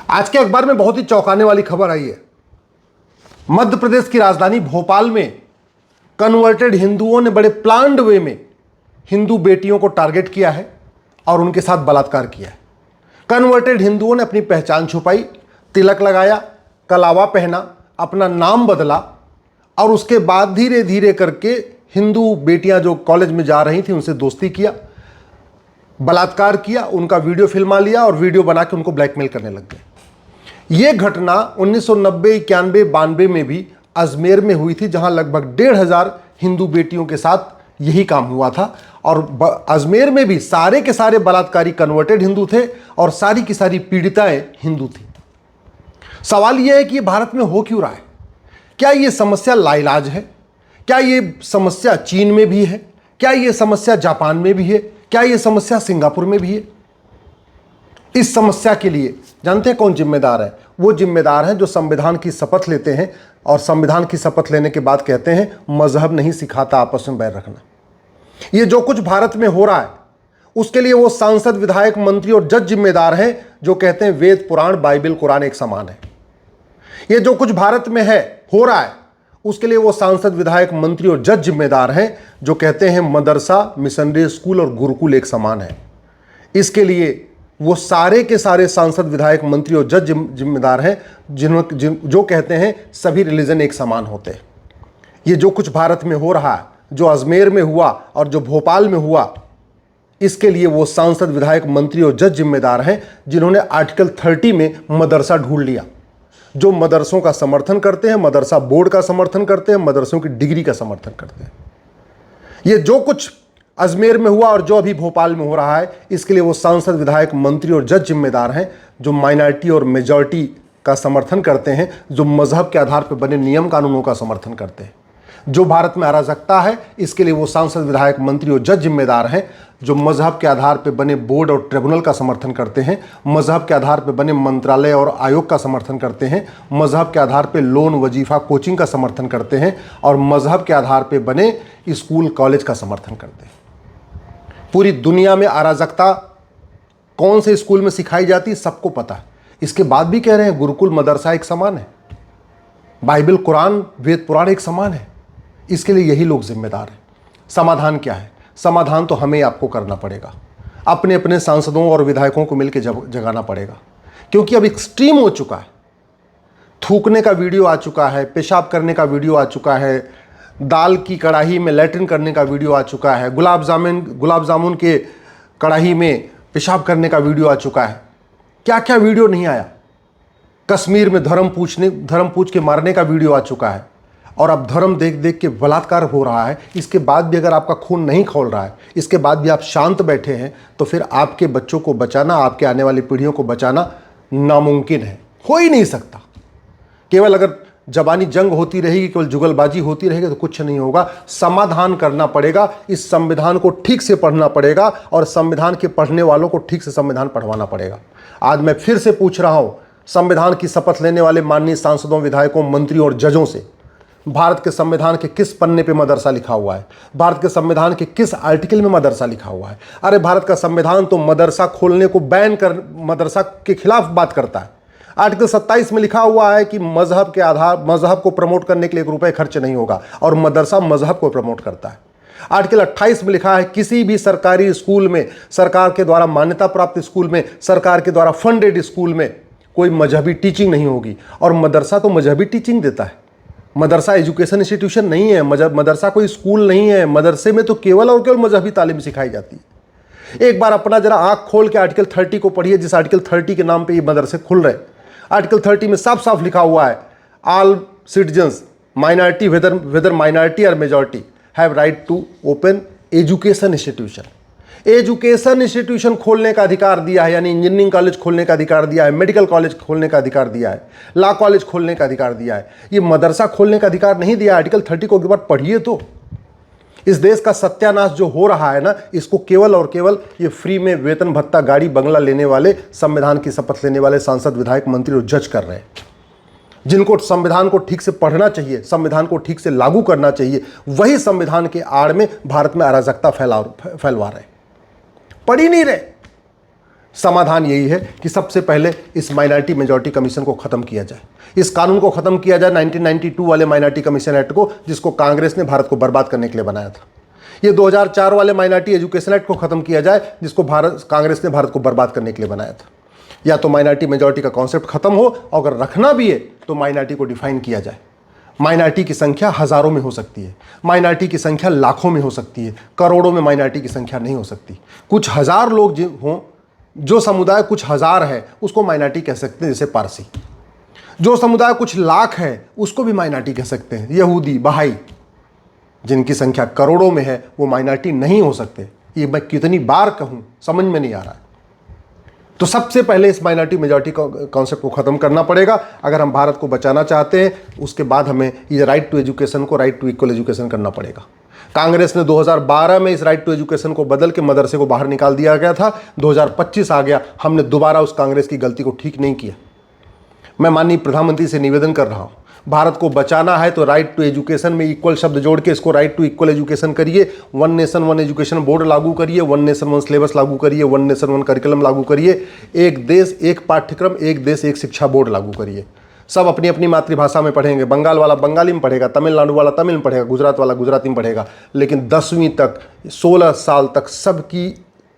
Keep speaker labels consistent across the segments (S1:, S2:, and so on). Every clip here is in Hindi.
S1: आज के अखबार में बहुत ही चौंकाने वाली खबर आई है। मध्य प्रदेश की राजधानी भोपाल में कन्वर्टेड हिंदुओं ने बड़े प्लान्ड वे में हिंदू बेटियों को टारगेट किया है और उनके साथ बलात्कार किया है। कन्वर्टेड हिंदुओं ने अपनी पहचान छुपाई, तिलक लगाया, कलावा पहना, अपना नाम बदला और उसके बाद धीरे धीरे करके हिंदू बेटियां जो कॉलेज में जा रही थी उनसे दोस्ती किया, बलात्कार किया, उनका वीडियो फिल्मा लिया और वीडियो बना के उनको ब्लैकमेल करने लग गए। यह घटना 1990, 91, 92 में भी अजमेर में हुई थी, जहां लगभग 1,500 हिंदू बेटियों के साथ यही काम हुआ था। और अजमेर में भी सारे के सारे बलात्कारी कन्वर्टेड हिंदू थे और सारी की सारी पीड़िताएं हिंदू थी। सवाल यह है कि भारत में हो क्यों रहा है? क्या यह समस्या लाइलाज है? क्या यह समस्या चीन में भी है? क्या यह समस्या जापान में भी है? क्या यह समस्या सिंगापुर में भी है? इस समस्या के लिए जानते हैं कौन जिम्मेदार है? वो जिम्मेदार हैं जो संविधान की शपथ लेते हैं और संविधान की शपथ लेने के बाद कहते हैं मजहब नहीं सिखाता आपस में बैर रखना। ये जो कुछ भारत में हो रहा है उसके लिए वो सांसद, विधायक, मंत्री और जज जिम्मेदार हैं जो कहते हैं वेद, पुराण, बाइबल, कुरान एक समान है। ये जो कुछ भारत में है, हो रहा है, उसके लिए वो सांसद, विधायक, मंत्री और जज जिम्मेदार हैं जो कहते हैं मदरसा, मिशनरी स्कूल और गुरुकुल एक समान है। इसके लिए वो सारे के सारे सांसद, विधायक, मंत्री और जज जिम्मेदार हैं जो कहते हैं सभी रिलीजन एक समान होते हैं। ये जो कुछ भारत में हो रहा है, जो अजमेर में हुआ और जो भोपाल में हुआ, इसके लिए वो सांसद, विधायक, मंत्री और जज जिम्मेदार हैं जिन्होंने आर्टिकल 30 में मदरसा ढूंढ लिया, जो मदरसों का समर्थन करते हैं, मदरसा बोर्ड का समर्थन करते हैं, मदरसों की डिग्री का समर्थन करते हैं। ये जो कुछ अजमेर में हुआ और जो अभी भोपाल में हो रहा है, इसके लिए वो सांसद, विधायक, मंत्री और जज जिम्मेदार हैं जो माइनॉरिटी और मेजॉरिटी का समर्थन करते हैं, जो मजहब के आधार पर बने नियम कानूनों का समर्थन करते हैं। जो भारत में अराजकता है, इसके लिए वो सांसद, विधायक, मंत्री और जज जिम्मेदार हैं जो मजहब के आधार पर बने बोर्ड और ट्रिब्यूनल का समर्थन करते हैं, मजहब के आधार पर बने मंत्रालय और आयोग का समर्थन करते हैं, मजहब के आधार पर लोन, वजीफा, कोचिंग का समर्थन करते हैं और मजहब के आधार पर बने स्कूल, कॉलेज का समर्थन करते हैं। पूरी दुनिया में अराजकता कौन से स्कूल में सिखाई जाती है सबको पता है। इसके बाद भी कह रहे हैं गुरुकुल, मदरसा एक समान है, बाइबल, कुरान, वेद, पुराण एक समान है। इसके लिए यही लोग जिम्मेदार हैं। समाधान क्या है? समाधान तो हमें आपको करना पड़ेगा, अपने अपने सांसदों और विधायकों को मिलकर जगाना पड़ेगा, क्योंकि अब एक्सट्रीम हो चुका है। थूकने का वीडियो आ चुका है, पेशाब करने का वीडियो आ चुका है, दाल की कढ़ाई में लैट्रिन करने का वीडियो आ चुका है, गुलाब जामुन के कढ़ाई में पेशाब करने का वीडियो आ चुका है। क्या क्या वीडियो नहीं आया? कश्मीर में धर्म पूछ के मारने का वीडियो आ चुका है। और अब धर्म देख देख के बलात्कार हो रहा है। इसके बाद भी अगर आपका खून नहीं खौल रहा है, इसके बाद भी आप शांत बैठे हैं, तो फिर आपके बच्चों को बचाना, आपके आने वाली पीढ़ियों को बचाना नामुमकिन है, हो ही नहीं सकता। केवल अगर जबानी जंग होती रहेगी, केवल जुगलबाजी होती रहेगी तो कुछ नहीं होगा। समाधान करना पड़ेगा, इस संविधान को ठीक से पढ़ना पड़ेगा और संविधान के पढ़ने वालों को ठीक से संविधान पढ़वाना पड़ेगा। आज मैं फिर से पूछ रहा हूं संविधान की शपथ लेने वाले माननीय सांसदों, विधायकों, मंत्रियों और जजों से, भारत के संविधान के किस पन्ने पे मदरसा लिखा हुआ है? भारत के संविधान के किस आर्टिकल में मदरसा लिखा हुआ है? अरे भारत का संविधान तो मदरसा खोलने को बैन कर, मदरसा के खिलाफ बात करता है। आर्टिकल 27 में लिखा हुआ है कि मजहब को प्रमोट करने के लिए 1 रुपये खर्च नहीं होगा और मदरसा मजहब को प्रमोट करता है। आर्टिकल 28 में लिखा है किसी भी सरकारी स्कूल में, सरकार के द्वारा मान्यता प्राप्त स्कूल में, सरकार के द्वारा फंडेड स्कूल में कोई मजहबी टीचिंग नहीं होगी। और मदरसा तो मजहबी टीचिंग देता है। मदरसा एजुकेशन इंस्टीट्यूशन नहीं है, मदरसा कोई स्कूल नहीं है। मदरसे में तो केवल और केवल मजहबी तालीम सिखाई जाती है। एक बार अपना जरा आंख खोल के आर्टिकल 30 को पढ़िए, जिस आर्टिकल 30 के नाम पे ये मदरसे खुल रहे। आर्टिकल 30 में साफ साफ लिखा हुआ है all citizens, minority, whether minority और majority have right to open education institution. Education institution खोलने का अधिकार दिया है, यानी इंजीनियरिंग कॉलेज खोलने का अधिकार दिया है, मेडिकल कॉलेज खोलने का अधिकार दिया है, लॉ कॉलेज खोलने का अधिकार दिया है। ये मदरसा खोलने का अधिकार नहीं दिया। आर्टिकल 30 को एक बार पढ़िए तो। इस देश का सत्यानाश जो हो रहा है ना, इसको केवल और केवल ये फ्री में वेतन भत्ता, गाड़ी बंगला लेने वाले, संविधान की शपथ लेने वाले सांसद, विधायक, मंत्री और जज कर रहे हैं, जिनको संविधान को ठीक से पढ़ना चाहिए, संविधान को ठीक से लागू करना चाहिए, वही संविधान के आड़ में भारत में अराजकता फैलवा रहे, पढ़ ही नहीं रहे। समाधान यही है कि सबसे पहले इस माइनॉरिटी मेजॉरिटी कमीशन को खत्म किया जाए, इस कानून को खत्म किया जाए, 1992 वाले माइनॉरिटी कमीशन एक्ट को, जिसको कांग्रेस ने भारत को बर्बाद करने के लिए बनाया था। ये 2004 वाले माइनॉरिटी एजुकेशन एक्ट को खत्म किया जाए, जिसको कांग्रेस ने भारत को बर्बाद करने के लिए बनाया था। या तो माइनॉरिटी मेजॉरिटी का कॉन्सेप्ट खत्म हो, और अगर रखना भी है तो माइनॉरिटी को डिफाइन किया जाए। माइनॉरिटी की संख्या हजारों में हो सकती है, माइनॉरिटी की संख्या लाखों में हो सकती है, करोड़ों में माइनॉरिटी की संख्या नहीं हो सकती। कुछ हजार लोग हों, जो समुदाय कुछ हजार है उसको माइनॉरिटी कह सकते हैं, जैसे पारसी। जो समुदाय कुछ लाख है उसको भी माइनॉरिटी कह सकते हैं। यहूदी, बहाई, जिनकी संख्या करोड़ों में है, वो माइनॉरिटी नहीं हो सकते। ये मैं कितनी बार कहूं, समझ में नहीं आ रहा है। तो सबसे पहले इस माइनॉरिटी मेजॉरिटी कॉन्सेप्ट को खत्म करना पड़ेगा अगर हम भारत को बचाना चाहते हैं। उसके बाद हमें ये राइट टू एजुकेशन को राइट टू इक्वल एजुकेशन करना पड़ेगा। कांग्रेस ने 2012 में इस राइट टू एजुकेशन को बदल के मदरसे को बाहर निकाल दिया गया था। 2025 आ गया, हमने दोबारा उस कांग्रेस की गलती को ठीक नहीं किया। मैं माननीय प्रधानमंत्री से निवेदन कर रहा हूं, भारत को बचाना है तो राइट टू एजुकेशन में इक्वल शब्द जोड़ के इसको राइट टू इक्वल एजुकेशन करिए। One nation one education board लागू करिए, वन नेशन वन सिलेबस लागू करिए, वन नेशन वन करिकुलम लागू करिए, एक देश एक पाठ्यक्रम, एक देश एक शिक्षा बोर्ड लागू करिए। सब अपनी अपनी मातृभाषा में पढ़ेंगे, बंगाल वाला बंगाली में पढ़ेगा, तमिलनाडु वाला तमिल में पढ़ेगा, गुजरात वाला गुजराती में पढ़ेगा, लेकिन 10वीं तक 16 साल तक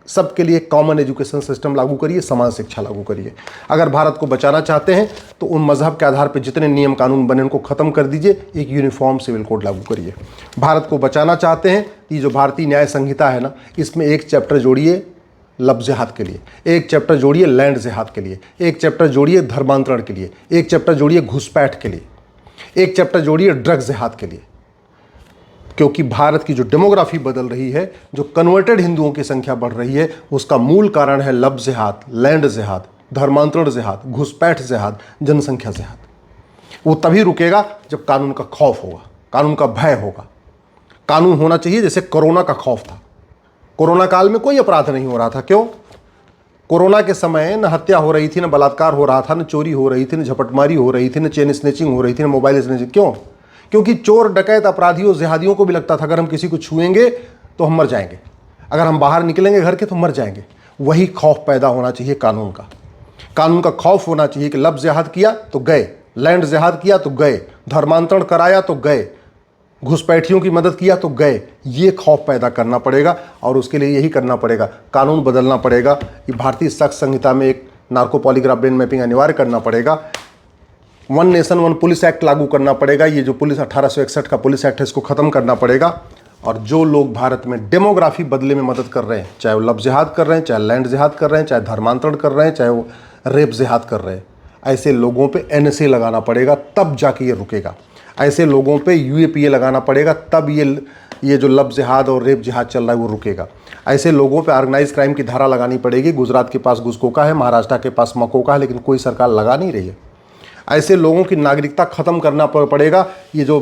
S1: सबके लिए कॉमन एजुकेशन सिस्टम लागू करिए, समान शिक्षा लागू करिए। अगर भारत को बचाना चाहते हैं तो उन मजहब के आधार पर जितने नियम कानून बने उनको खत्म कर दीजिए, एक यूनिफॉर्म सिविल कोड लागू करिए। भारत को बचाना चाहते हैं, ये जो भारतीय न्याय संहिता है ना, इसमें एक चैप्टर जोड़िए लफ्ज़ जिहाद के लिए, एक चैप्टर जोड़िए लैंड जिहाद के लिए, एक चैप्टर जोड़िए धर्मांतरण के लिए, एक चैप्टर जोड़िए घुसपैठ के लिए, एक चैप्टर जोड़िए ड्रग्स जिहाद के लिए। क्योंकि भारत की जो डेमोग्राफी बदल रही है, जो कन्वर्टेड हिंदुओं की संख्या बढ़ रही है, उसका मूल कारण है लफ्ज़ जिहाद, लैंड जिहाद, धर्मांतरण जिहाद, घुसपैठ जिहाद, जनसंख्या जिहाद। वो तभी रुकेगा जब कानून का खौफ होगा, कानून का भय होगा। कानून होना चाहिए जैसे कोरोना का खौफ था। कोरोना काल में कोई अपराध नहीं हो रहा था। क्यों? कोरोना के समय न हत्या हो रही थी, न बलात्कार हो रहा था, न चोरी हो रही थी, न झपटमारी हो रही थी, न चेन स्नेचिंग हो रही थी, न मोबाइल स्नेचिंग। क्यों? क्योंकि चोर, डकैत, अपराधियों, जिहादियों को भी लगता था अगर हम किसी को छुएंगे तो हम मर जाएंगे, अगर हम बाहर निकलेंगे घर के तो मर जाएंगे। वही खौफ पैदा होना चाहिए कानून का। कानून का खौफ होना चाहिए कि लफ्ज़ जिहाद किया तो गए, लैंड जिहाद किया तो गए, धर्मांतरण कराया तो गए, घुसपैठियों की मदद किया तो गए। ये खौफ पैदा करना पड़ेगा और उसके लिए यही करना पड़ेगा, कानून बदलना पड़ेगा। कि भारतीय शस्त्र संहिता में एक नार्को पॉलीग्राफ ब्रेन मैपिंग अनिवार्य करना पड़ेगा। One nation one police act लागू करना पड़ेगा। ये जो पुलिस 1861 का पुलिस एक्ट है, इसको ख़त्म करना पड़ेगा। और जो लोग भारत में डेमोग्राफी बदले में मदद कर रहे हैं, चाहे वो लफ्ज़ जिहाद कर रहे हैं, चाहे लैंड जिहाद कर रहे हैं, चाहे धर्मांतरण कर रहे हैं, चाहे वो रेप जिहाद कर रहे हैं, ऐसे लोगों पे NSA लगाना पड़ेगा, तब जाके ये रुकेगा। ऐसे लोगों पे UAPA लगाना पड़ेगा, तब ये जो लफ्ज़ जिहाद और रेप जिहाद चल रहा है वो रुकेगा। ऐसे लोगों पे ऑर्गेनाइज क्राइम की धारा लगानी पड़ेगी। गुजरात के पास गुस्कोका है, महाराष्ट्र के पास मकोका है, लेकिन कोई सरकार लगा नहीं रही है। ऐसे लोगों की नागरिकता ख़त्म करना पड़ेगा। ये जो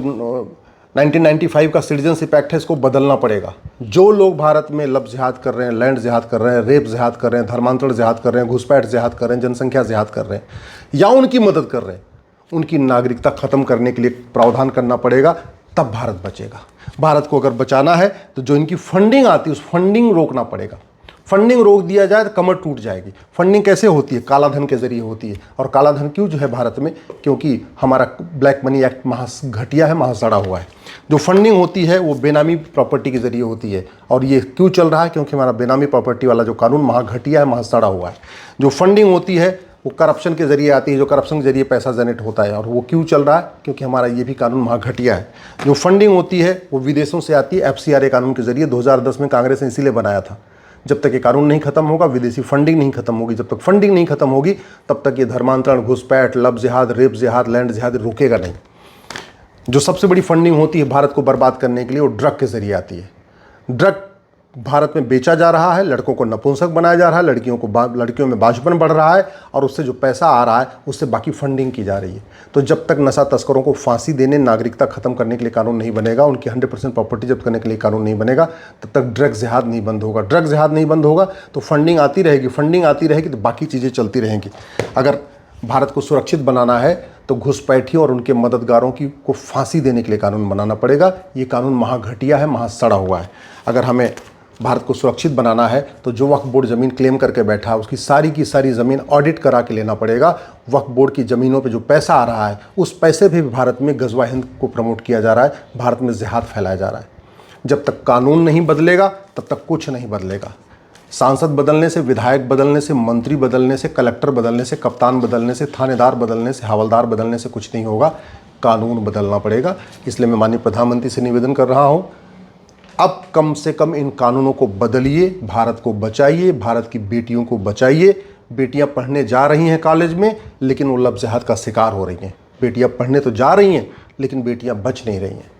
S1: 1995 का सिटीजनशिप एक्ट है, इसको बदलना पड़ेगा। जो लोग भारत में लफ्ज़ जिहाद कर रहे हैं, लैंड जिहाद कर रहे हैं, रेप जिहाद कर रहे हैं, धर्मांतरण जिहाद कर रहे हैं, घुसपैठ जिहाद कर रहे हैं, जनसंख्या जिहाद कर रहे हैं या उनकी मदद कर रहे हैं, उनकी नागरिकता ख़त्म करने के लिए प्रावधान करना पड़ेगा, तब भारत बचेगा। भारत को अगर बचाना है तो जो इनकी फंडिंग आती है उस फंडिंग रोकना पड़ेगा। फंडिंग रोक दिया जाए तो कमर टूट जाएगी। फंडिंग कैसे होती है? काला धन के जरिए होती है। और काला धन क्यों जो है भारत में? क्योंकि हमारा ब्लैक मनी एक्ट घटिया है, महासड़ा हुआ है। जो फंडिंग होती है वो बेनामी प्रॉपर्टी के जरिए होती है। और ये क्यों चल रहा है? क्योंकि हमारा बेनामी प्रॉपर्टी वाला जो कानून महाघटिया है, महासड़ा हुआ है। जो फंडिंग होती है वो करप्शन के जरिए आती है, जो करप्शन के जरिए पैसा जनरेट होता है। और वो क्यों चल रहा है? क्योंकि हमारा ये भी कानून महाघटिया है। जो फंडिंग होती है वो विदेशों से आती है, FCRA कानून के जरिए 2010 में कांग्रेस ने इसीलिए बनाया था। जब तक ये कानून नहीं खत्म होगा, विदेशी फंडिंग नहीं खत्म होगी, जब तक फंडिंग नहीं खत्म होगी तब तक ये धर्मांतरण, घुसपैठ, लफ्ज़ जिहाद, रेप जिहाद, लैंड जिहाद रुकेगा नहीं। जो सबसे बड़ी फंडिंग होती है भारत को बर्बाद करने के लिए, वो ड्रग के जरिए आती है। ड्रग भारत में बेचा जा रहा है, लड़कों को नपुंसक बनाया जा रहा है, लड़कियों में बांझपन बढ़ रहा है, और उससे जो पैसा आ रहा है उससे बाकी फंडिंग की जा रही है। तो जब तक नशा तस्करों को फांसी देने, नागरिकता खत्म करने के लिए कानून नहीं बनेगा, उनकी 100% प्रॉपर्टी जब्त करने के लिए कानून नहीं बनेगा, तब तक ड्रग जिहाद नहीं बंद होगा। ड्रग जिहाद नहीं बंद होगा तो फंडिंग आती रहेगी, फंडिंग आती रहेगी तो बाकी चीज़ें चलती रहेंगी। अगर भारत को सुरक्षित बनाना है तो घुसपैठियों और उनके मददगारों को फांसी देने के लिए कानून बनाना पड़ेगा। ये कानून महाघटिया है, महासड़ा हुआ है। अगर हमें भारत को सुरक्षित बनाना है तो जो वक्फ बोर्ड ज़मीन क्लेम करके बैठा है उसकी सारी की सारी ज़मीन ऑडिट करा के लेना पड़ेगा। वक्फ बोर्ड की ज़मीनों पे जो पैसा आ रहा है उस पैसे भी भारत में गज़वा हिंद को प्रमोट किया जा रहा है, भारत में जिहाद फैलाया जा रहा है। जब तक कानून नहीं बदलेगा तब तक कुछ नहीं बदलेगा। सांसद बदलने से, विधायक बदलने से, मंत्री बदलने से, कलेक्टर बदलने से, कप्तान बदलने से, थानेदार बदलने से, हवलदार बदलने से कुछ नहीं होगा, कानून बदलना पड़ेगा। इसलिए मैं माननीय प्रधानमंत्री से निवेदन कर रहा हूँ, अब कम से कम इन कानूनों को बदलिए, भारत को बचाइए, भारत की बेटियों को बचाइए। बेटियां पढ़ने जा रही हैं कॉलेज में, लेकिन वो लफ्ज़ जिहाद का शिकार हो रही हैं। बेटियां पढ़ने तो जा रही हैं लेकिन बेटियां बच नहीं रही हैं।